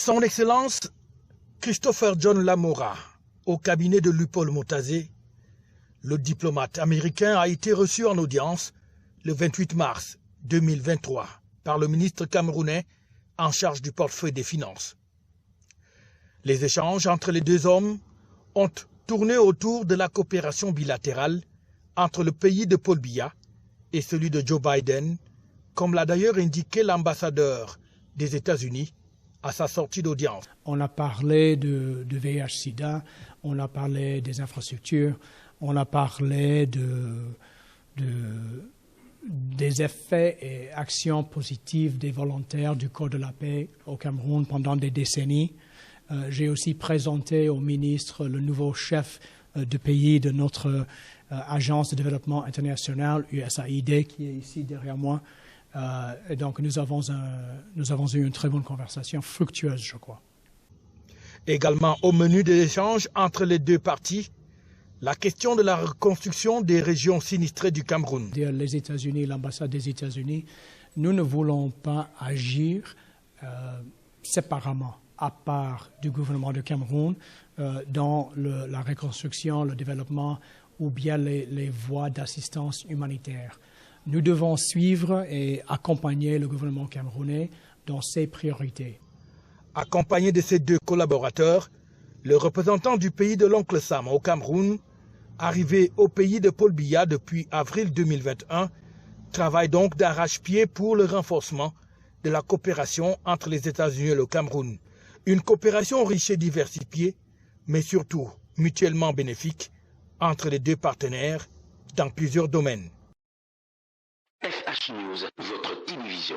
Son Excellence Christopher John Lamora, au cabinet de Lupoll Motazé, le diplomate américain a été reçu en audience le 28 mars 2023 par le ministre camerounais en charge du portefeuille des Finances. Les échanges entre les deux hommes ont tourné autour de la coopération bilatérale entre le pays de Paul Biya et celui de Joe Biden, comme l'a d'ailleurs indiqué l'ambassadeur des États-Unis à sa sortie d'audience. On a parlé de VIH-Sida, on a parlé des infrastructures, on a parlé des effets et actions positives des volontaires du Corps de la paix au Cameroun pendant des décennies. J'ai aussi présenté au ministre le nouveau chef de pays de notre agence de développement international, USAID, qui est ici derrière moi. Et donc nous avons eu une très bonne conversation, fructueuse, je crois. Également au menu des échanges entre les deux parties, la question de la reconstruction des régions sinistrées du Cameroun. Les États-Unis, l'ambassade des États-Unis, nous ne voulons pas agir séparément, à part du gouvernement du Cameroun, dans la reconstruction, le développement ou bien les voies d'assistance humanitaire. Nous devons suivre et accompagner le gouvernement camerounais dans ses priorités. Accompagné de ses deux collaborateurs, le représentant du pays de l'oncle Sam au Cameroun, arrivé au pays de Paul Biya depuis avril 2021, travaille donc d'arrache-pied pour le renforcement de la coopération entre les États-Unis et le Cameroun. Une coopération riche et diversifiée, mais surtout mutuellement bénéfique entre les deux partenaires dans plusieurs domaines. FH News, votre télévision.